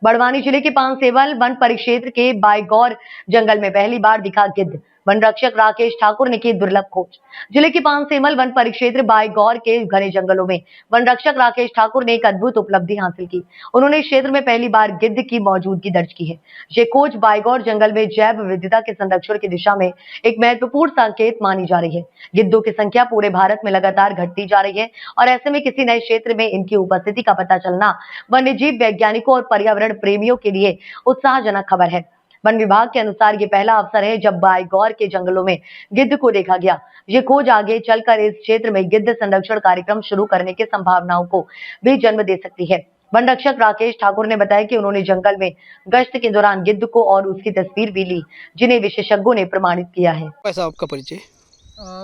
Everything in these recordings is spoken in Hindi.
बड़वानी जिले के पानसेवल वन परिक्षेत्र के बायगौर जंगल में पहली बार दिखा गिद्ध। वन रक्षक राकेश ठाकुर ने की दुर्लभ खोज। जिले के पानसेवल वन परिक्षेत्र बायगौर के घने जंगलों में वन रक्षक राकेश ठाकुर ने एक अद्भुत उपलब्धि हासिल की। उन्होंने इस क्षेत्र में पहली बार गिद्ध की मौजूदगी दर्ज की है। ये खोज बायगौर जंगल में जैव विविधता के संरक्षण की दिशा में एक महत्वपूर्ण संकेत मानी जा रही है। गिद्धों की संख्या पूरे भारत में लगातार घटती जा रही है और ऐसे में किसी नए क्षेत्र में इनकी उपस्थिति का पता चलना वन्यजीव वैज्ञानिकों और पर्यावरण प्रेमियों के लिए उत्साहजनक खबर है। वन विभाग के अनुसार ये पहला अवसर है जब बायगौर के जंगलों में गिद्ध को देखा गया। ये खोज आगे चलकर इस क्षेत्र में गिद्ध संरक्षण कार्यक्रम शुरू करने की संभावनाओं को भी जन्म दे सकती है। वन रक्षक राकेश ठाकुर ने बताया कि उन्होंने जंगल में गश्त के दौरान गिद्ध को और उसकी तस्वीर भी ली, जिन्हें विशेषज्ञों ने प्रमाणित किया है। कैसा आपका परिचय?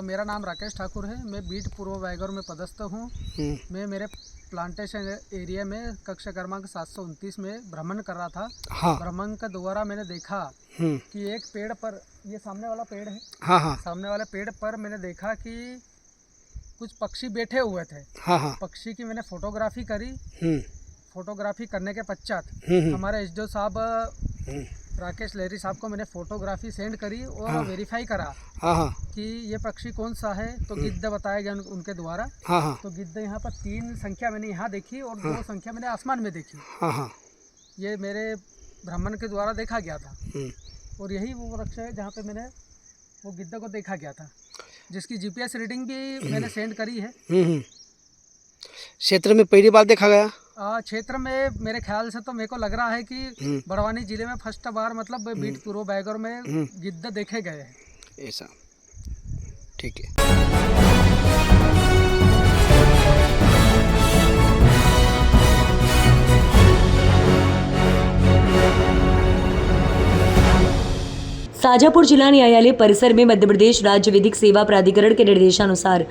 मेरा नाम राकेश ठाकुर है। मैं बीट पूर्व बायगौर में पदस्थ हूँ। मैं मेरे प्लांटेशन एरिया में कक्षा क्रमांक 729 में भ्रमण कर रहा था। हाँ। भ्रमण के द्वारा मैंने देखा कि एक पेड़ पर, ये सामने वाला पेड़ है। हाँ हाँ। सामने वाले पेड़ पर मैंने देखा कि कुछ पक्षी बैठे हुए थे। हाँ हाँ। पक्षी की मैंने फोटोग्राफी करी। फोटोग्राफी करने के पश्चात हमारे एसडीओ साहब राकेश लहरी साहब को मैंने फोटोग्राफी सेंड करी और वेरीफाई करा कि ये पक्षी कौन सा है। तो गिद्ध बताया गया उनके द्वारा। तो गिद्ध यहाँ पर 3 संख्या मैंने यहाँ देखी और 2 संख्या मैंने आसमान में देखी। ये मेरे भ्रमण के द्वारा देखा गया था और यही वो वृक्ष है जहाँ पे मैंने वो गिद्ध को देखा गया था, जिसकी जीपीएस रीडिंग भी मैंने सेंड करी है। क्षेत्र में पहली बार देखा गया। क्षेत्र में मेरे ख्याल से तो मेरे को लग रहा है कि बड़वानी जिले में फर्स्ट बार मतलब बीट पूर्व बायगौर में गिद्ध देखे गए हैं। ऐसा ठीक है। शाजापुर जिला न्यायालय परिसर में मध्य प्रदेश राज्य विधिक सेवा प्राधिकरण के निर्देशानुसार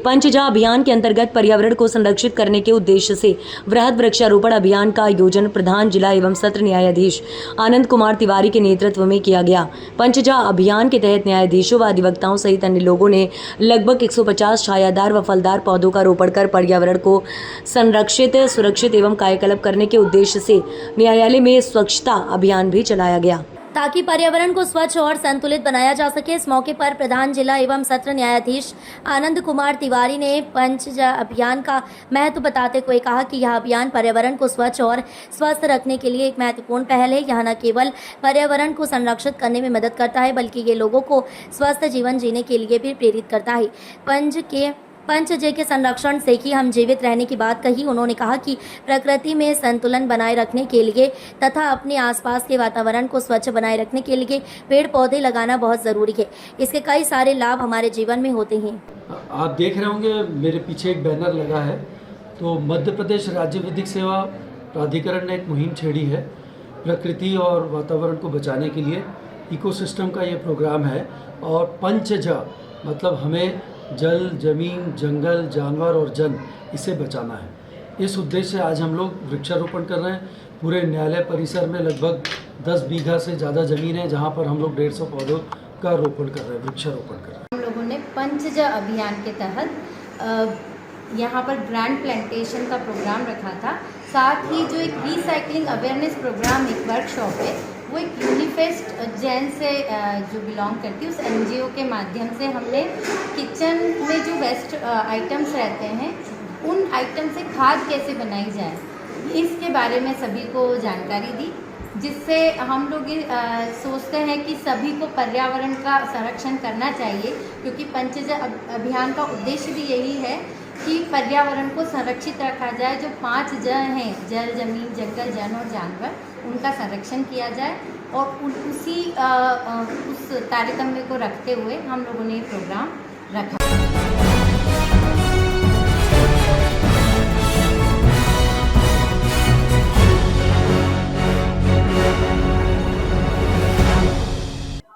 पंचजा अभियान के अंतर्गत पर्यावरण को संरक्षित करने के उद्देश्य से वृहद वृक्षारोपण अभियान का आयोजन प्रधान जिला एवं सत्र न्यायाधीश आनंद कुमार तिवारी के नेतृत्व में किया गया। पंचजा अभियान के तहत न्यायाधीशों व अधिवक्ताओं सहित अन्य लोगों ने लगभग 150 छायादार व फलदार पौधों का रोपण कर पर्यावरण को संरक्षित, सुरक्षित एवं कायाकल्प करने के उद्देश्य से न्यायालय में स्वच्छता अभियान भी चलाया गया ताकि पर्यावरण को स्वच्छ और संतुलित बनाया जा सके। इस मौके पर प्रधान जिला एवं सत्र न्यायाधीश आनंद कुमार तिवारी ने पंचजा अभियान का महत्व बताते हुए कहा कि यह अभियान पर्यावरण को स्वच्छ और स्वस्थ रखने के लिए एक महत्वपूर्ण पहल है। यह न केवल पर्यावरण को संरक्षित करने में मदद करता है, बल्कि ये लोगों को स्वस्थ जीवन जीने के लिए भी प्रेरित करता है। पंचजे के संरक्षण से ही हम जीवित रहने की बात कही। उन्होंने कहा कि प्रकृति में संतुलन बनाए रखने के लिए तथा अपने आसपास के वातावरण को स्वच्छ बनाए रखने के लिए पेड़ पौधे लगाना बहुत ज़रूरी है। इसके कई सारे लाभ हमारे जीवन में होते हैं। आप देख रहे होंगे मेरे पीछे एक बैनर लगा है। तो मध्य प्रदेश राज्य विधिक सेवा प्राधिकरण ने एक मुहिम छेड़ी है प्रकृति और वातावरण को बचाने के लिए। इकोसिस्टम का ये प्रोग्राम है और पंचजा मतलब हमें जल, जमीन, जंगल, जानवर और जन, इसे बचाना है। इस उद्देश्य से आज हम लोग वृक्षारोपण कर रहे हैं। पूरे न्यायालय परिसर में लगभग 10 बीघा से ज़्यादा ज़मीन है जहाँ पर हम लोग 150 पौधों का रोपण कर रहे हैं, वृक्षारोपण कर रहे हैं। हम लोगों ने पंचजा अभियान के तहत यहाँ पर ग्रैंड प्लांटेशन का प्रोग्राम रखा था। साथ ही जो एक रिसाइकलिंग अवेयरनेस प्रोग्राम, एक वर्कशॉप है, वो एक यूनिफेस्ट जैन से जो बिलोंग करती है उस एनजीओ के माध्यम से हमने किचन में जो वेस्ट आइटम्स रहते हैं उन आइटम से खाद कैसे बनाई जाए इसके बारे में सभी को जानकारी दी, जिससे हम लोग सोचते हैं कि सभी को पर्यावरण का संरक्षण करना चाहिए, क्योंकि पंचजा अभियान का उद्देश्य भी यही है कि पर्यावरण को संरक्षित रखा जाए। जो 5 ज हैं, जल, जमीन, जंगल, जन और जानवर, उनका संरक्षण किया जाए। और उस तारतम्य को रखते हुए हम लोगों ने ये प्रोग्राम रखा।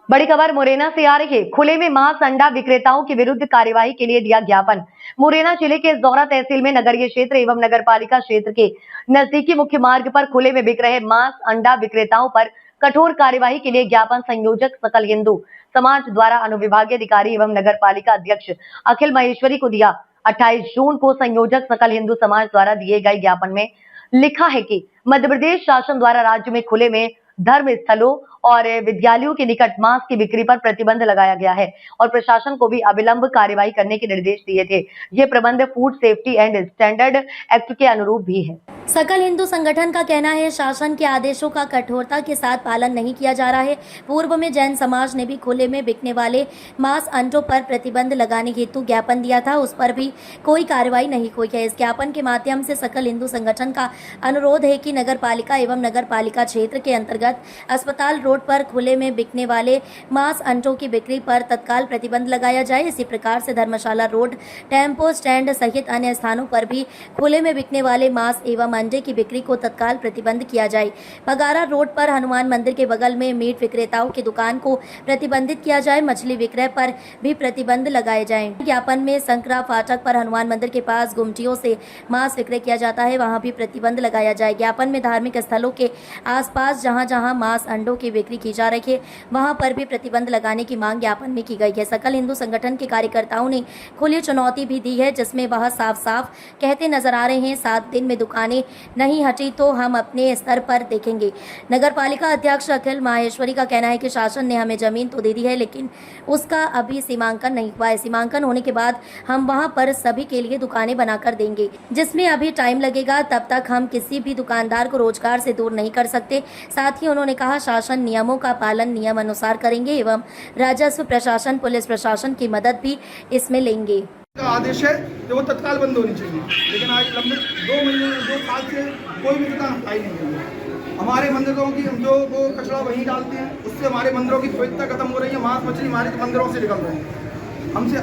बड़ी खबर मुरैना से आ रही है। खुले में मांस अंडा विक्रेताओं के विरुद्ध कार्यवाही के लिए दिया ज्ञापन। मुरैना जिले के जौरा तहसील में नगरीय क्षेत्र एवं नगर पालिका क्षेत्र के नजदीकी मुख्य मार्ग पर खुले में बिक रहे मांस अंडा विक्रेताओं पर कठोर कार्यवाही के लिए ज्ञापन संयोजक सकल हिंदू समाज द्वारा अनुविभागीय अधिकारी एवं नगर पालिका अध्यक्ष अखिल महेश्वरी को दिया। 28 जून को संयोजक सकल हिंदू समाज द्वारा दिए गए ज्ञापन में लिखा है कि मध्य प्रदेश शासन द्वारा राज्य में खुले में धर्म स्थलों और विद्यालयों के निकट मांस की बिक्री पर प्रतिबंध लगाया गया है और प्रशासन को भी अविलंब कार्रवाई करने के निर्देश दिए थे। ये प्रबंध food safety and standard act के अनुरूप भी है। सकल हिंदू संगठन का कहना है शासन के आदेशों का कठोरता के साथ पालन नहीं किया जा रहा है। पूर्व में जैन समाज ने भी खुले में बिकने वाले मांस अंडों पर प्रतिबंध लगाने हेतु ज्ञापन दिया था, उस पर भी कोई कार्रवाई नहीं हुई है। इस ज्ञापन के माध्यम से सकल हिंदू संगठन का अनुरोध है कि नगर पालिका एवं नगर पालिका क्षेत्र के अंतर्गत अस्पताल रोड पर खुले में बिकने वाले मांस अंडों की बिक्री पर तत्काल प्रतिबंध लगाया जाए। इसी प्रकार से धर्मशाला रोड, टेम्पो स्टैंड सहित अन्य स्थानों पर भी खुले में बिकने वाले मांस एवं अंडे की बिक्री को तत्काल प्रतिबंध किया जाए। बगारा रोड पर हनुमान मंदिर के बगल में मीट विक्रेताओं की दुकान को प्रतिबंधित किया जाए। मछली विक्रय पर भी प्रतिबंध लगाए जाएं। ज्ञापन में संकरा फाटक पर हनुमान मंदिर के पास गुमटियों से मांस विक्रय किया जाता है, वहां भी प्रतिबंध लगाया जाए। ज्ञापन में धार्मिक स्थलों के आसपास जहां जहां मांस अंडों की बिक्री की जा रही है वहां पर भी प्रतिबंध लगाने की मांग ज्ञापन में की गई है। सकल हिंदू संगठन के कार्यकर्ताओं ने खुली चुनौती भी दी है, जिसमें वह साफ साफ कहते नजर आ रहे हैं 7 दिन में दुकानें नहीं हटी तो हम अपने स्तर पर देखेंगे। नगर पालिका अध्यक्ष अखिल माहेश्वरी का कहना है कि शासन ने हमें जमीन तो दे दी है, लेकिन उसका अभी सीमांकन नहीं हुआ है। सीमांकन होने के बाद हम वहां पर सभी के लिए दुकानें बनाकर देंगे, जिसमें अभी टाइम लगेगा। तब तक हम किसी भी दुकानदार को रोजगार से दूर नहीं कर सकते। साथ ही उन्होंने कहा शासन नियमों का पालन नियम अनुसार करेंगे एवं राजस्व प्रशासन, पुलिस प्रशासन की मदद भी इसमें लेंगे। का आदेश है कि वो तत्काल बंद होनी चाहिए, लेकिन आज लंबे 2 महीने 2 साल से कोई भी दुकान हटाई नहीं हुई है। हमारे मंदिरों की हम जो वो कचरा वहीं डालते हैं, उससे हमारे मंदिरों की पवित्रता खत्म हो रही है। मांस मछली हमारे मंदिरों से निकल रहे हैं।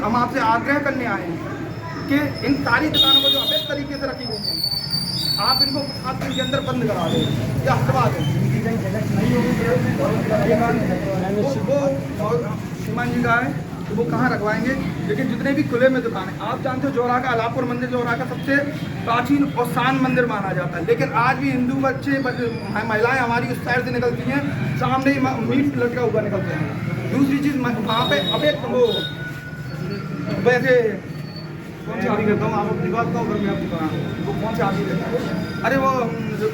हम आपसे आग्रह करने आए हैं कि इन सारी दुकानों को जो अवैध तरीके से रखी गई हैं, आप इनको 7 दिन के अंदर बंद करा दें या हटवा दें। वो श्रीमान जी का है तो वो कहाँ रखवाएंगे। लेकिन जितने भी खुले में दुकान है, आप जानते हो जोरा का अलापुर मंदिर जोरा का सबसे प्राचीन और शान मंदिर माना जाता है, लेकिन आज भी हिंदू बच्चे महिलाएं हमारी उस साइड से निकलती हैं, सामने ही मीट लटका हुआ निकलते हैं। दूसरी चीज़ वहाँ पे अवैध वो वैसे कौन सी आदि करता हूँ आप अपनी बात का मैं आपको कहा वो कौन सी आदि करता है, अरे वो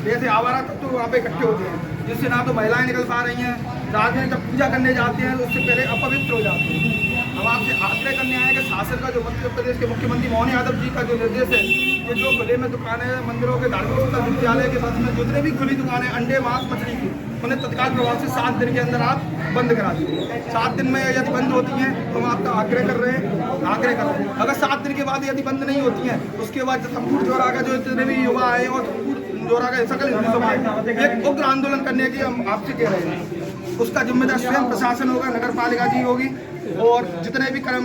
जैसे आवारा तत्व तो वहाँ पे इकट्ठे होते हैं, जिससे ना तो महिलाएं निकल पा रही हैं। रात में जब पूजा करने जाते हैं तो उससे पहले अपवित्र हो जाते हैं। हम आपसे आग्रह करने आए कि शासन का जो मध्य प्रदेश के मुख्यमंत्री मोहन यादव जी का जो निर्देश है कि जो खुले में दुकानें मंदिरों के धार्मिक स्थल विद्यालय के साथ में जितने भी खुली दुकानें अंडे मांस मछली की, उन्हें तत्काल प्रभाव से 7 दिन के अंदर आप बंद करा दीजिए। 7 दिन में यदि बंद होती हैं तो हम आपका आग्रह कर रहे हैं। अगर 7 दिन के बाद यदि बंद नहीं होती हैं, उसके बाद संपूर्ण जोरा का जो जितने भी युवा आए और जोरा का सकल हिंदू समाज एक उग्र आंदोलन करने की हम आपसे कह रहे हैं। उसका जिम्मेदार स्वयं प्रशासन होगा, नगर पालिका जी होगी, और जितने भी कर्म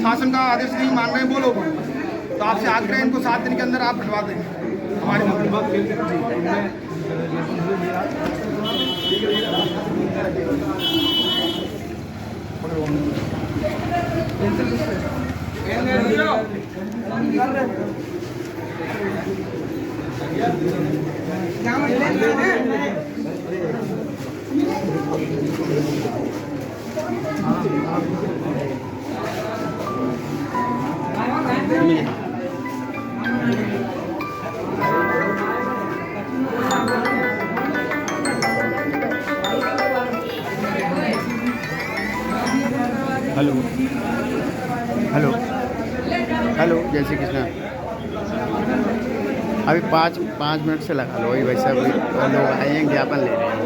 शासन का आदेश नहीं मान रहे हैं वो लोग होंगे। तो आपसे आग्रह इनको 7 दिन के अंदर आप हटवा दें हमारे हेलो हेलो हेलो जय श्री कृष्णा। अभी 5 मिनट से लगा लो, वही वैसा लोग आए हैं, ज्ञापन ले रहे हैं।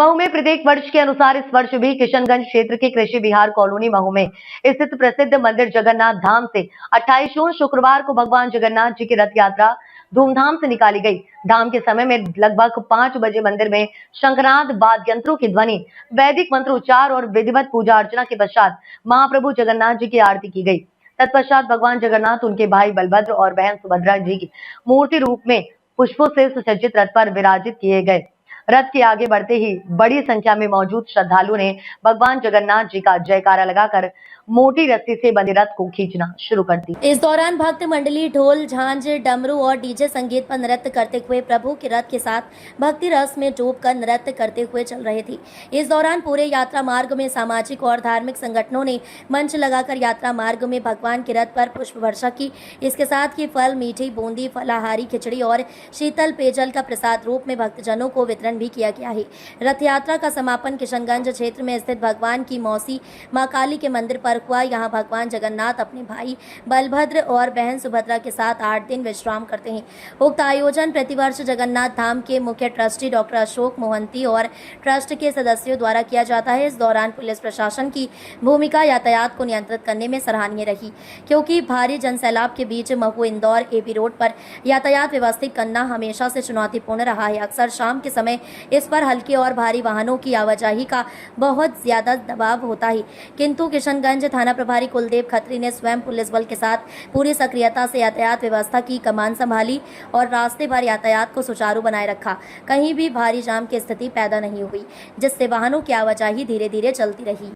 महू में प्रत्येक वर्ष के अनुसार इस वर्ष भी किशनगंज क्षेत्र के कृषि विहार कॉलोनी महू में स्थित प्रसिद्ध मंदिर जगन्नाथ धाम से 28 जून शुक्रवार को भगवान जगन्नाथ जी की रथ यात्रा धूमधाम से निकाली गई। धाम के समय में लगभग 5 बजे मंदिर में शंखनाद वाद्य यंत्रों की ध्वनि, वैदिक मंत्रोच्चार और विधिवत पूजा अर्चना के पश्चात महाप्रभु जगन्नाथ जी की आरती की गई। तत्पश्चात भगवान जगन्नाथ उनके भाई बलभद्र और बहन सुभद्रा जी की मूर्ति रूप में पुष्पों से सुसज्जित रथ पर विराजित किए गए। रथ के आगे बढ़ते ही बड़ी संख्या में मौजूद श्रद्धालुओं ने भगवान जगन्नाथ जी का जयकारा लगाकर मोटी रस्सी से बंधे रथ को खींचना शुरू कर दी। इस दौरान भक्त मंडली ढोल, झांझ, डमरू और डीजे संगीत पर नृत्य करते हुए प्रभु के रथ के साथ भक्ति रस में डूबकर नृत्य करते हुए चल रहे थे। इस दौरान पूरे यात्रा मार्ग में सामाजिक और धार्मिक संगठनों ने मंच लगाकर यात्रा मार्ग में भगवान के रथ पर पुष्प वर्षा की। इसके साथ ही फल, मीठी बूंदी, फलाहारी खिचड़ी और शीतल पेयजल का प्रसाद रूप में भक्तजनों को वितरण भी किया गया है। रथ यात्रा का समापन किशनगंज क्षेत्र में स्थित भगवान की मौसी मां काली के मंदिर पर हुआ। यहाँ भगवान जगन्नाथ अपने भाई बलभद्र और बहन सुभद्रा के साथ 8 दिन विश्राम करते हैं। उक्त आयोजन प्रतिवर्ष जगन्नाथ धाम के मुख्य ट्रस्टी डॉक्टर अशोक मोहंती और ट्रस्ट के सदस्यों द्वारा किया जाता है। इस दौरान पुलिस प्रशासन की भूमिका यातायात को नियंत्रित करने में सराहनीय रही, क्योंकि भारी जनसैलाब के बीच महू इंदौर एपी रोड पर यातायात व्यवस्थित करना हमेशा से चुनौतीपूर्ण रहा है। अक्सर शाम के समय इस पर हल्के और भारी वाहनों की आवाजाही का बहुत ज्यादा दबाव होता है, किंतु किशनगंज थाना प्रभारी कुलदेव खत्री ने स्वयं पुलिस बल के साथ पूरी सक्रियता से यातायात व्यवस्था की कमान संभाली और रास्ते भर यातायात को सुचारू बनाए रखा। कहीं भी भारी जाम की स्थिति पैदा नहीं हुई, जिससे वाहनों की आवाजाही धीरे धीरे चलती रही।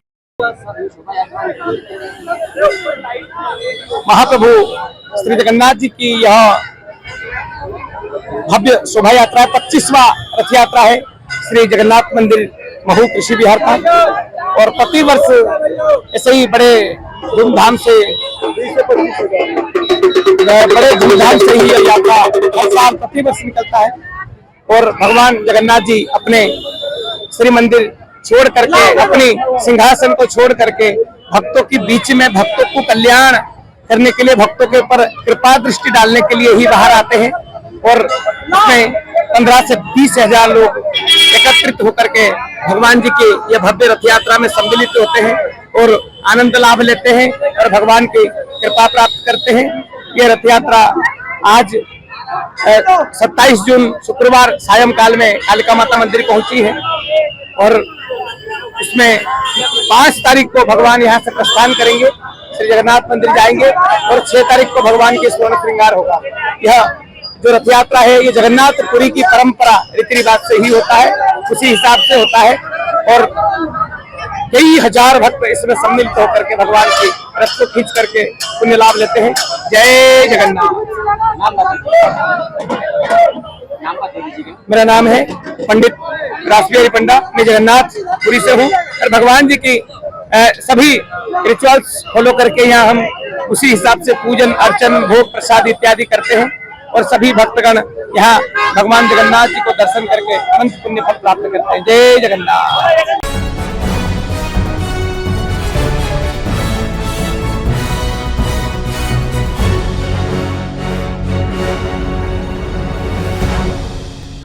महाप्रभु श्री जगन्नाथ जी की यह भव्य शोभा यात्रा 25वां रथ यात्रा है श्री जगन्नाथ मंदिर महू कृषि विहार का, और प्रतिवर्ष ऐसे ही बड़े धूमधाम से ही यह यात्रा हर साल प्रतिवर्ष निकलता है। और भगवान जगन्नाथ जी अपने श्री मंदिर छोड़ करके, अपनी सिंहासन को छोड़ करके भक्तों के बीच में भक्तों को कल्याण करने के लिए, भक्तों के ऊपर कृपा दृष्टि डालने के लिए ही बाहर आते हैं। और इसमें 15 से 20 हजार लोग एकत्रित होकर के भगवान जी की यह भव्य रथ यात्रा में सम्मिलित होते हैं और आनंद लाभ लेते हैं और भगवान की कृपा प्राप्त करते हैं। यह रथ यात्रा आज 27 जून शुक्रवार सायंकाल में कालिका माता मंदिर पहुंची है और इसमें 5 तारीख को भगवान यहाँ से प्रस्थान करेंगे, श्री जगन्नाथ मंदिर जाएंगे और 6 तारीख को भगवान के स्वर्ण श्रृंगार होगा। यह जो रथ यात्रा है ये जगन्नाथपुरी की परंपरा रीति रिवाज से ही होता है, उसी हिसाब से होता है और कई हजार भक्त इसमें सम्मिलित होकर के भगवान की रथ को खींच करके पुण्य लाभ लेते हैं। जय जगन्नाथ। मेरा नाम है पंडित रासबिहारी पंडा, मैं जगन्नाथपुरी से हूँ और भगवान जी की सभी रिचुअल्स फॉलो करके यहाँ हम उसी हिसाब से पूजन अर्चन भोग प्रसाद इत्यादि करते हैं और सभी भक्तगण यहाँ भगवान जगन्नाथ जी को दर्शन करके अनंत पुण्य फल प्राप्त करते हैं। जय जगन्नाथ।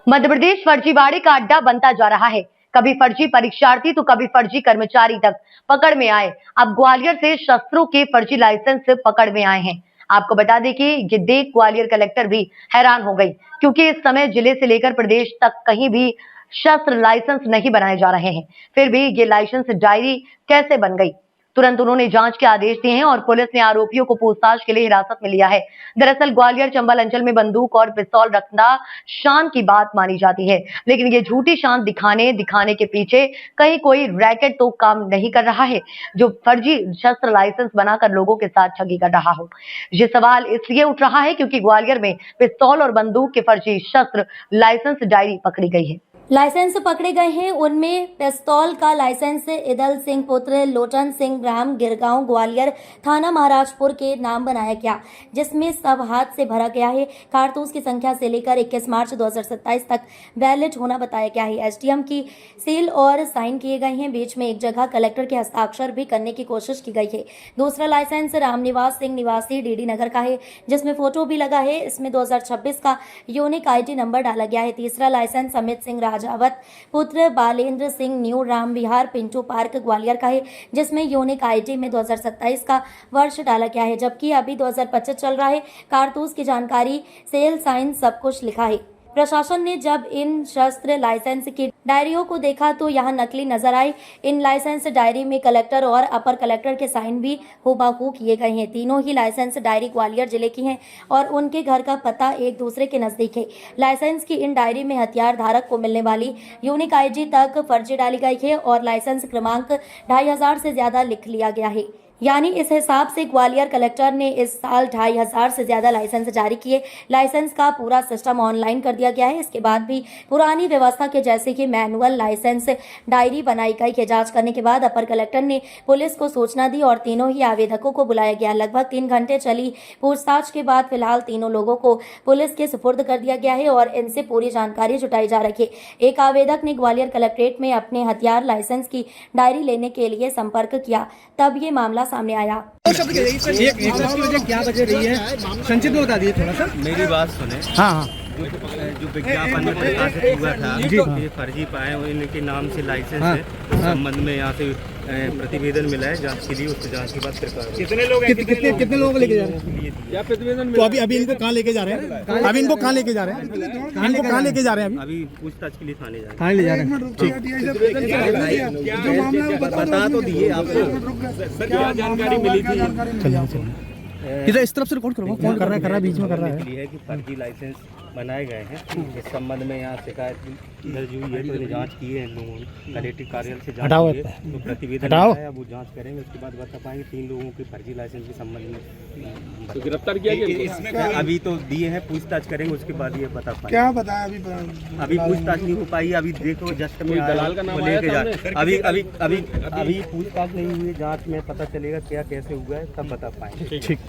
मध्य प्रदेश फर्जीवाड़े का अड्डा बनता जा रहा है। कभी फर्जी परीक्षार्थी तो कभी फर्जी कर्मचारी तक पकड़ में आए। अब ग्वालियर से शस्त्रों के फर्जी लाइसेंस पकड़ में आए हैं। आपको बता दें कि ये देख ग्वालियर कलेक्टर भी हैरान हो गई, क्योंकि इस समय जिले से लेकर प्रदेश तक कहीं भी शस्त्र लाइसेंस नहीं बनाए जा रहे हैं। फिर भी ये लाइसेंस डायरी कैसे बन गई? तुरंत उन्होंने जांच के आदेश दिए हैं और पुलिस ने आरोपियों को पूछताछ के लिए हिरासत में लिया है। दरअसल ग्वालियर चंबल अंचल में बंदूक और पिस्तौल रखना शान की बात मानी जाती है, लेकिन ये झूठी शान दिखाने के पीछे कहीं कोई रैकेट तो काम नहीं कर रहा है, जो फर्जी शस्त्र लाइसेंस बनाकर लोगों के साथ ठगी कर रहा हो। ये सवाल इसलिए उठ रहा है क्योंकि ग्वालियर में पिस्तौल और बंदूक के फर्जी शस्त्र लाइसेंस डायरी पकड़ी गई है। लाइसेंस पकड़े गए हैं, उनमें पिस्तौल का लाइसेंस इदल सिंह पुत्र लोचन सिंह ग्राम गिरगांव ग्वालियर थाना महाराजपुर के नाम बनाया गया, जिसमें सब हाथ से भरा गया है। कारतूस की संख्या से लेकर 21 मार्च 2027 तक वैलिड होना बताया गया है। एसडीएम की सील और साइन किए गए हैं। बीच में एक जगह कलेक्टर के हस्ताक्षर भी करने की कोशिश की गई है। दूसरा लाइसेंस रामनिवास सिंह निवासी डीडी नगर का है, जिसमें फोटो भी लगा है। इसमें 2026 का यूनिक आईडी नंबर डाला गया है। तीसरा लाइसेंस अमित सिंह राजावत पुत्र बालेंद्र सिंह न्यू राम विहार पिंटू पार्क ग्वालियर का है, जिसमें यूनिक आईडी में 2027 का वर्ष डाला गया है, जबकि अभी 2025 चल रहा है। कारतूस की जानकारी, सेल साइन सब कुछ लिखा है। प्रशासन ने जब इन शस्त्र लाइसेंस की डायरियों को देखा तो यहाँ नकली नजर आए। इन लाइसेंस डायरी में कलेक्टर और अपर कलेक्टर के साइन भी हूबहू किए गए हैं। तीनों ही लाइसेंस डायरी ग्वालियर जिले की हैं और उनके घर का पता एक दूसरे के नजदीक है। लाइसेंस की इन डायरी में हथियार धारक को मिलने वाली यूनिक आईडी तक फर्जी डाली गई है और लाइसेंस क्रमांक 2500 से ज्यादा लिख लिया गया है। यानी इस हिसाब से ग्वालियर कलेक्टर ने इस साल 2500 से ज्यादा लाइसेंस जारी किए। लाइसेंस का पूरा सिस्टम ऑनलाइन कर दिया गया है। इसके बाद भी पुरानी व्यवस्था के जैसे ही मैनुअल लाइसेंस डायरी बनाई गई है। जांच करने के बाद अपर कलेक्टर ने पुलिस को सूचना दी और तीनों ही आवेदकों को बुलाया गया। लगभग 3 घंटे चली पूछताछ के बाद फिलहाल तीनों लोगों को पुलिस के सुपुर्द कर दिया गया है और इनसे पूरी जानकारी जुटाई जा रही है। एक आवेदक ने ग्वालियर कलेक्ट्रेट में अपने हथियार लाइसेंस की डायरी लेने के लिए संपर्क किया, तब ये मामला सामने आया। क्या वजह रही है, संक्षिप्त में बता दिए थोड़ा सा। मेरी बात सुने। हाँ, जो विज्ञापन में प्रकाशित हुआ था ये फर्जी पाए और इनके नाम से लाइसेंस है, उस संबंध में यहाँ से प्रतिवेदन मिला है जांच के लिए। उस जांच के बाद सरकार कितने लोग कितने लोगों को लेके जा रहे हैं प्रतिवेदन? तो अभी इनको कहाँ लेके जा रहे हैं? अभी इनको कहाँ लेके जा रहे हैं? इनको कहाँ लेके जा रहे हैं? अभी पूछताछ के लिए थाने जा रहे हैं। कहाँ ले जा रहे हैं? ठीक, बता तो दिए आपको क्या जानकारी मिली थी। इधर इस तरफ से रिकॉर्ड करो। कौन कर रहा है बीच में कर रहा है कि फर्जी लाइसेंस बनाए गए हैं। इस संबंध में यहाँ शिकायत दर्ज हुई है, तो जांच की है इन लोगों ने। कलेक्टर कार्यालय से जांच की है, तो प्रतिवेदन है, वो जांच करेंगे। उसके बाद बता पाएंगे 3 लोगों के फर्जी लाइसेंस के संबंध में तो गिरफ्तार किया गया। अभी तो दिए हैं, पूछताछ करेंगे, उसके बाद ये बता पाएंगे। क्या बताया अभी पूछताछ नहीं हो पाई। अभी देखो जस्ट में दलाल का नाम लेके जा। अभी पूछताछ नहीं हुई, जाँच में पता चलेगा क्या कैसे हुआ है, तब बता पाएंगे। ठीक।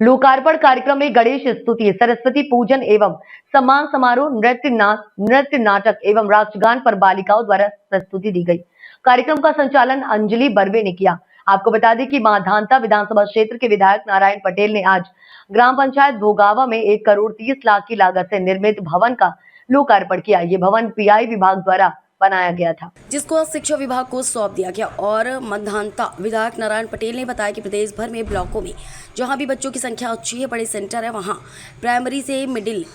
लोकार्पण कार्यक्रम में गणेश स्तुति, सरस्वती पूजन एवं सम्मान समारोह, नृत्य नाटक एवं राष्ट्रगान पर बालिकाओं द्वारा प्रस्तुति दी गई। कार्यक्रम का संचालन अंजलि बर्वे ने किया। आपको बता दें कि माधांता विधानसभा क्षेत्र के विधायक नारायण पटेल ने आज ग्राम पंचायत भोगावा में 1 करोड़ 30 लाख की लागत से निर्मित भवन का लोकार्पण किया। ये भवन पीआई विभाग द्वारा बनाया गया था, जिसको शिक्षा विभाग को सौंप दिया गया। और मधांता विधायक नारायण पटेल ने बताया कि प्रदेश भर में ब्लॉकों में जहां भी बच्चों की संख्या अच्छी है, बड़े सेंटर है, वहां प्राइमरी से मिडिल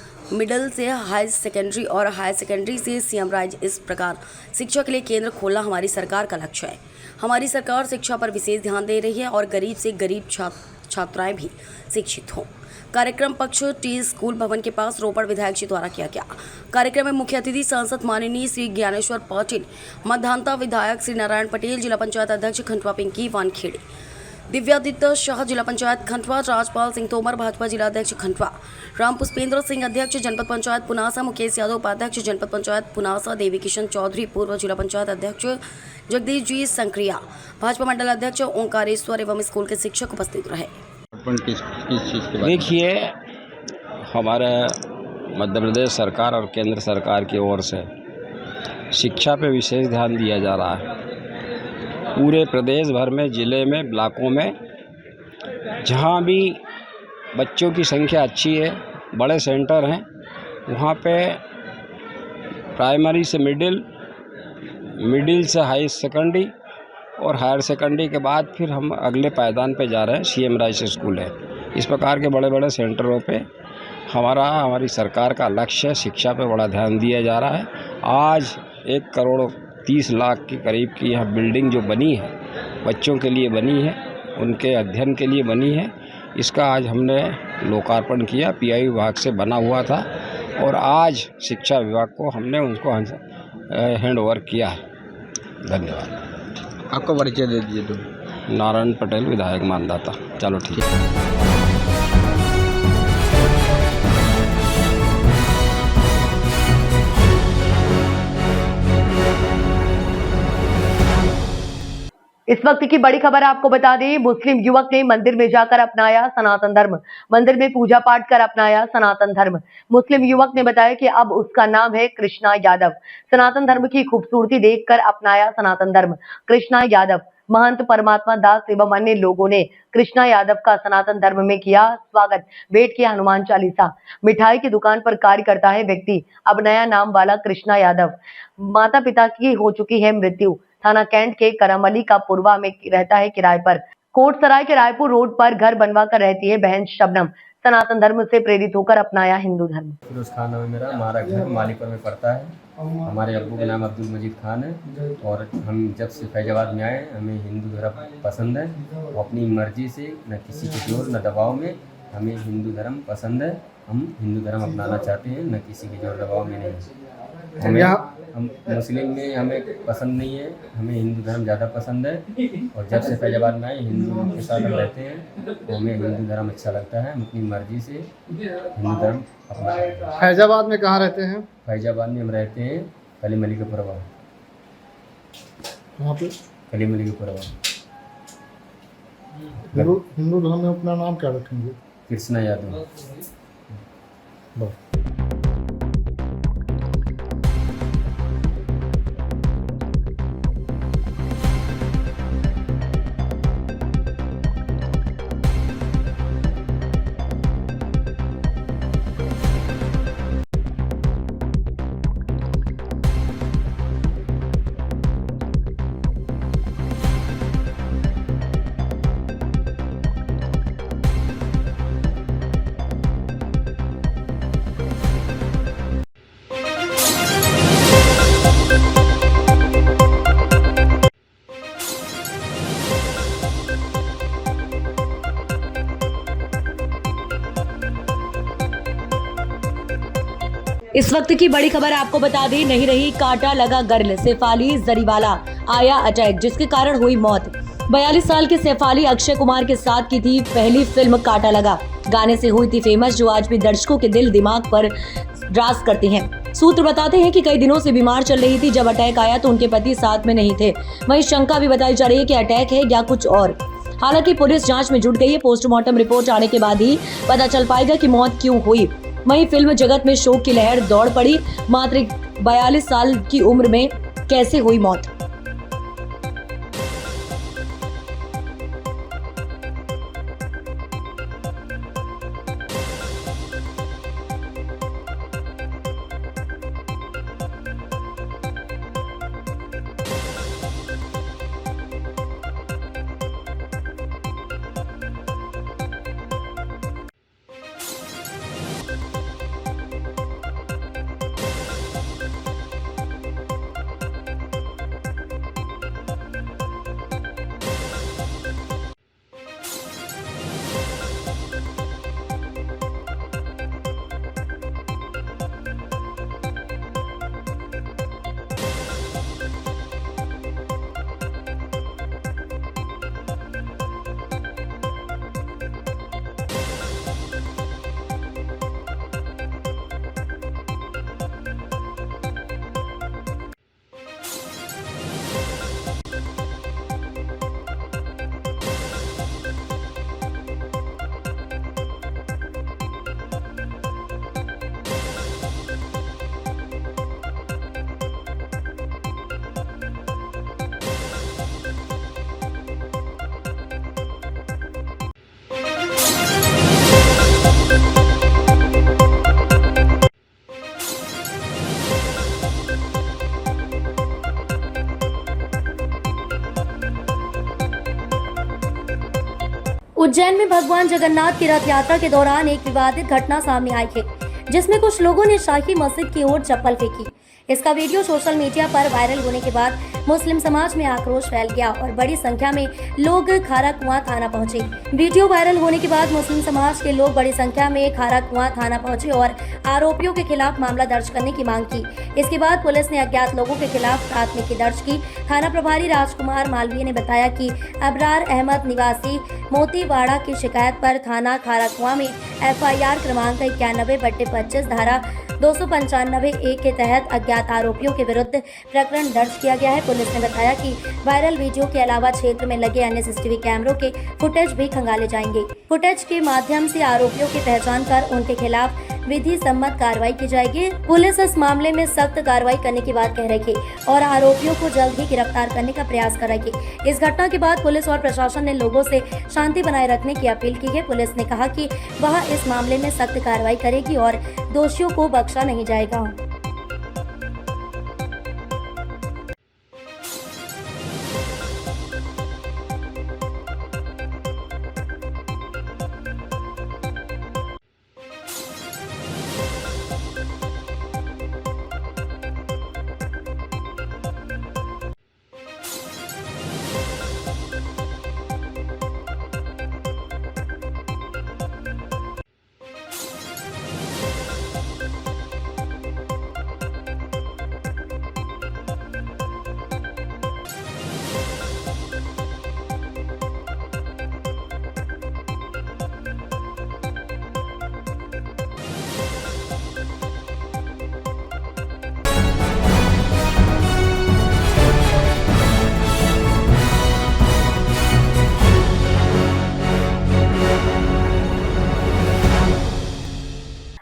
से हाई सेकेंडरी और हाई सेकेंडरी से सीएम राइज, इस प्रकार शिक्षा के लिए केंद्र खोलना हमारी सरकार का लक्ष्य है। हमारी सरकार शिक्षा पर विशेष ध्यान दे रही है और गरीब से गरीब छात्राएं भी शिक्षित हों। कार्यक्रम पक्ष टी स्कूल भवन के पास रोपड़ विधायक जी द्वारा किया गया। कार्यक्रम में मुख्य अतिथि सांसद माननीय श्री ज्ञानेश्वर पाटिल, मधांता विधायक श्री नारायण पटेल, जिला पंचायत अध्यक्ष खंडवा पिंकी वानखेड़े, दिव्यादित्य शाह जिला पंचायत खंडवा, राजपाल सिंह तोमर भाजपा जिला अध्यक्ष खंडवा, राम पुष्पेंद्र सिंह अध्यक्ष जनपद पंचायत पुनासा, मुकेश यादव उपाध्यक्ष जनपद पंचायत पुनासा, देवी किशन चौधरी पूर्व जिला पंचायत अध्यक्ष, जगदीश जी संक्रिया भाजपा मंडल अध्यक्ष, ओंकारेश्वर एवं स्कूल के शिक्षक उपस्थित रहे। देखिए, हमारे मध्य प्रदेश सरकार और केंद्र सरकार की ओर से शिक्षा पे विशेष ध्यान दिया जा रहा है। पूरे प्रदेश भर में, जिले में, ब्लॉकों में जहाँ भी बच्चों की संख्या अच्छी है, बड़े सेंटर हैं, वहाँ पे प्राइमरी से मिडिल से हाई सेकेंडरी और हायर सेकेंडरी के बाद फिर हम अगले पायदान पे जा रहे हैं। सीएम राइज स्कूल है। इस प्रकार के बड़े बड़े सेंटरों पे हमारी सरकार का लक्ष्य है। शिक्षा पे बड़ा ध्यान दिया जा रहा है। आज 1 करोड़ 30 लाख के करीब की यह बिल्डिंग जो बनी है, बच्चों के लिए बनी है, उनके अध्ययन के लिए बनी है। इसका आज हमने लोकार्पण किया। पीआई विभाग से बना हुआ था और आज शिक्षा विभाग को हमने उनको हैंड ओवर किया है। धन्यवाद। आपका परिचय दे दीजिए। तो नारायण पटेल, विधायक मानदाता। चलो ठीक है। इस वक्त की बड़ी खबर आपको बता दें, मुस्लिम युवक ने मंदिर में जाकर अपनाया सनातन धर्म। मंदिर में पूजा पाठ कर अपनाया सनातन धर्म। मुस्लिम युवक ने बताया कि अब उसका नाम है कृष्णा यादव। सनातन धर्म की खूबसूरती देखकर अपनाया सनातन धर्म। कृष्णा यादव, महंत परमात्मा दास एवं अन्य लोगों ने कृष्णा यादव का सनातन धर्म में किया स्वागत। भेंट किया हनुमान चालीसा। मिठाई की दुकान पर कार्य करता है व्यक्ति। अब नया नाम वाला कृष्णा यादव। माता पिता की हो चुकी है मृत्यु। थाना कैंट के करमली का पुरवा में रहता है किराए पर। कोटसराय के रायपुर रोड पर घर बनवा कर रहती है बहन शबनम। सनातन धर्म से प्रेरित होकर अपनाया हिंदू धर्म। फिरोज खान नाम है मेरा। हमारा घर मालीपुर में पड़ता है। हमारे अब्बू का नाम अब्दुल मजीद खान है और हम जब से फैजाबाद में आए हमें हिंदू धर्म पसंद है और अपनी मर्जी से न किसी के जोर न दबाव में हमें हिंदू धर्म पसंद है। हम हिंदू धर्म अपनाना चाहते हैं, न किसी के जोर दबाव में नहीं। हम मुस्लिम में हमें पसंद नहीं है, हमें हिंदू धर्म ज़्यादा पसंद है और जब से फैजाबाद में आए हिंदू लोग के साथ हम रहते हैं तो हमें हिंदू धर्म अच्छा लगता है। हम अपनी मर्जी से हिंदू धर्म अपना। फैजाबाद में कहाँ रहते हैं? फैजाबाद में हम रहते हैं कलीमली के पुरवा। वहाँ पे कलीमली के पुरवा। हिंदू धर्म में अपना नाम क्या रखेंगे? कृष्णा यादव। इस वक्त की बड़ी खबर आपको बता दें, नहीं रही काटा लगा गर्ल, सैफाली जरीवाला आया अटैक जिसके कारण हुई मौत। 42 साल के सैफाली अक्षय कुमार के साथ की थी पहली फिल्म काटा लगा। गाने से हुई थी फेमस, जो आज भी दर्शकों के दिल दिमाग पर राज करते हैं। सूत्र बताते हैं कि कई दिनों से बीमार चल रही थी। जब अटैक आया तो उनके पति साथ में नहीं थे। वहीं शंका भी बताई जा रही है कि अटैक है या कुछ और। हालांकि पुलिस जांच में जुट गई है। पोस्टमार्टम रिपोर्ट आने के बाद ही पता चल पाएगा कि मौत क्यों हुई। वहीं फिल्म जगत में शोक की लहर दौड़ पड़ी। मात्र 42 साल की उम्र में कैसे हुई मौत? उज्जैन में भगवान जगन्नाथ की रथ यात्रा के दौरान एक विवादित घटना सामने आई है, जिसमें कुछ लोगों ने शाही मस्जिद की ओर चप्पल फेंकी। इसका वीडियो सोशल मीडिया पर वायरल होने के बाद मुस्लिम समाज में आक्रोश फैल गया और बड़ी संख्या में लोग खारा कुआं थाना पहुंचे। वीडियो वायरल होने के बाद मुस्लिम समाज के लोग बड़ी संख्या में खारा कुआं थाना पहुंचे और आरोपियों के खिलाफ मामला दर्ज करने की मांग की। इसके बाद पुलिस ने अज्ञात लोगों के खिलाफ प्राथमिकी दर्ज की। थाना प्रभारी राजकुमार मालवीय ने बताया कि अबरार अहमद निवासी मोतीवाड़ा की शिकायत पर थाना खारा कुआं में FIR क्रमांक 91/25 धारा 295 ए के तहत अज्ञात आरोपियों के विरुद्ध प्रकरण दर्ज किया गया है। पुलिस ने बताया कि वायरल वीडियो के अलावा क्षेत्र में लगे अन्य सीसीटीवी कैमरों के फुटेज भी खंगाले जाएंगे। फुटेज के माध्यम से आरोपियों की पहचान कर उनके खिलाफ विधि सम्मत कार्रवाई की जाएगी। पुलिस इस मामले में सख्त कार्रवाई करने की बात कह रही है और आरोपियों को जल्द ही गिरफ्तार करने का प्रयास कर रही है। इस घटना के बाद पुलिस और प्रशासन ने लोगों से शांति बनाए रखने की अपील की है। पुलिस ने कहा कि वह इस मामले में सख्त कार्रवाई करेगी और दोषियों को बख्शा नहीं जाएगा।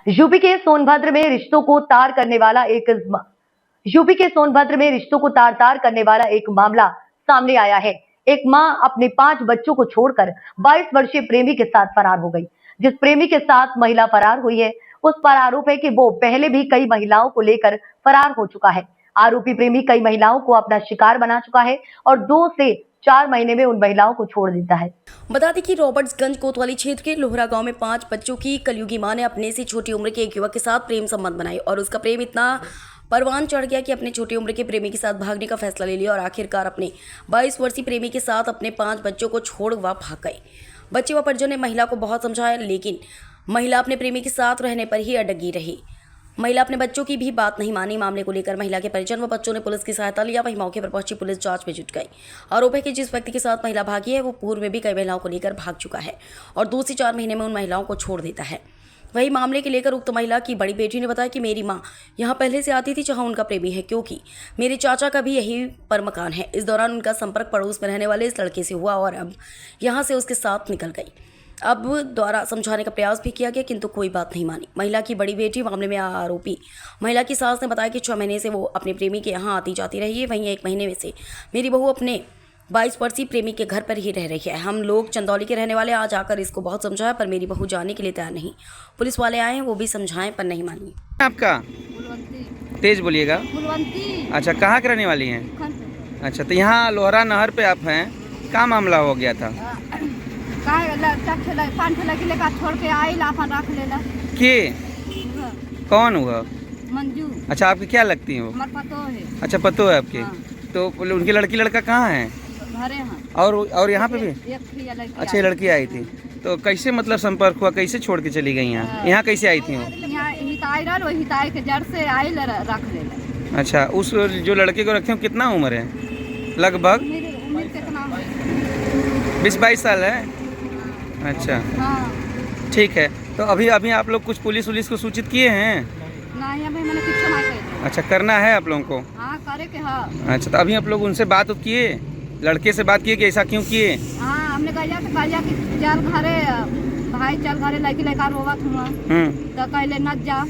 यूपी के सोनभद्र में रिश्तों को तार करने वाला एक मामला सामने आया है। एक मां अपने 5 बच्चों को छोड़कर 22 वर्षीय प्रेमी के साथ फरार हो गई। जिस प्रेमी के साथ महिला फरार हुई है उस पर आरोप है कि वो पहले भी कई महिलाओं को लेकर फरार हो चुका है। आरोपी प्रेमी कई महिलाओं को अपना शिकार बना चुका है और 2 से 4 महीने में उन महिलाओं को छोड़ देता है। बता दें कि रॉबर्ट्सगंज कोतवाली क्षेत्र के लोहरा गांव में 5 बच्चों की कलयुगी मां ने अपने से छोटी उम्र के एक युवक के साथ प्रेम संबंध बनाए और उसका प्रेम इतना परवान चढ़ गया कि अपने छोटी उम्र के प्रेमी के साथ भागने का फैसला ले लिया और आखिरकार अपने 22 वर्षीय प्रेमी के साथ अपने 5 बच्चों को छोड़ वह भाग गई। बच्चे व परिजनों ने महिला को बहुत समझाया लेकिन महिला अपने प्रेमी के साथ रहने पर ही अड़गी रही। महिला अपने बच्चों की भी बात नहीं मानी। मामले को लेकर महिला के परिजन व बच्चों ने पुलिस की सहायता लिया। वहीं मौके पर पहुंची पुलिस जांच में जुट गई। आरोप है कि जिस व्यक्ति के साथ महिला भागी है वो पूर्व में भी कई महिलाओं को लेकर भाग चुका है और 2 से 4 महीने में उन महिलाओं को छोड़ देता है। वही मामले के लेकर उक्त महिला की बड़ी बेटी ने बताया कि मेरी मां यहां पहले से आती थी जहां उनका प्रेमी है, क्योंकि मेरे चाचा का भी यही पर मकान है। इस दौरान उनका संपर्क पड़ोस में रहने वाले इस लड़के से हुआ और अब यहां से उसके साथ निकल गई। अब द्वारा समझाने का प्रयास भी किया गया किंतु कोई बात नहीं मानी। महिला की बड़ी बेटी मामले में आरोपी महिला की सास ने बताया कि 6 महीने से वो अपने प्रेमी के यहाँ आती जाती रही है। वहीं 1 महीने में से मेरी बहू अपने 22 वर्षीय प्रेमी के घर पर ही रह रही है। हम लोग चंदौली के रहने वाले आज आकर इसको बहुत समझाया पर मेरी बहू जाने के लिए तैयार नहीं। पुलिस वाले आए हैं वो भी समझाएं पर नहीं मानी। आपका तेज बोलिएगा। अच्छा, कहाँ के रहने वाली हैं? अच्छा, तो यहाँ लोहरा नहर पे आप हैं, क्या मामला हो गया था? छोड़ के आई लाफन रख लेला के कौन हुआ? मंजू। अच्छा, आपकी क्या लगती है वो? पतो है। अच्छा, पतो है आपके? हाँ। तो उनकी लड़की लड़का कहाँ है? घरे हैं। और यहाँ पे भी? अच्छा, ये लड़की आई थी तो कैसे मतलब संपर्क हुआ, कैसे छोड़ के चली गई यहाँ? यहाँ कैसे आई थी वो? हिताई के जड़ से आई रख लेला। अच्छा, उस जो लड़के को रखे हो कितना उम्र है? लगभग 20-22 साल है। अच्छा, ठीक है। तो अभी आप लोग कुछ पुलिस को सूचित किए हैं? नहीं, अभी मैंने कुछ नहीं किया। अच्छा, करना है आप लोगों को? हाँ, करे के हाँ। अच्छा, तो अभी आप लोग उनसे बात किए, लड़के से बात किए कि ऐसा क्यों किए? हाँ, हमने कहा कि चल घरे भाई, चल घरे लड़की लड़का रोवत हुआ तो कहले न जा,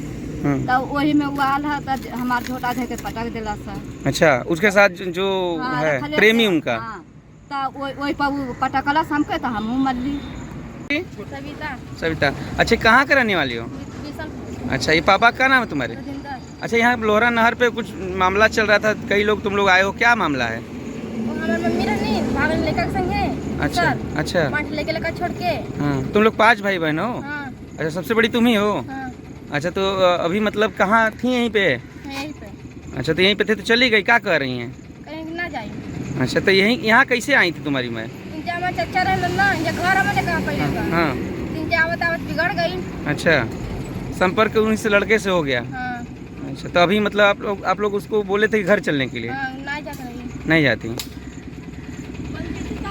तो वही में उबाल है तो हमारे झोटा धे के पटक दिला सा। अच्छा, उसके साथ जो है प्रेमी उनका? तो वही पर पटकला हमके तो हम मल्ली। सविता। अच्छा, कहाँ के रहने वाली हो? अच्छा, ये पापा का नाम है तुम्हारे? अच्छा, यहाँ लोहरा नहर पे कुछ मामला चल रहा था, कई लोग तुम लोग आए हो, क्या मामला है? अच्छा लेकर छोड़ के। हाँ, तुम लोग 5 भाई बहन हो? हाँ। अच्छा, सबसे बड़ी तुम ही हो? हाँ। अच्छा, तो अभी मतलब कहाँ थी? यहीं पे? अच्छा, तो यहीं पे थे तो चली गई, क्या कर रही हैं? कहीं ना जाए। अच्छा, तो यहाँ कैसे आई थी तुम्हारी माँ? चचा हाँ। बिगड़ गई। अच्छा, संपर्क उन्हीं से लड़के से हो गया? हाँ। अच्छा, तो अभी मतलब आप लोग उसको बोले थे घर चलने के लिए? हाँ, नहीं जाती?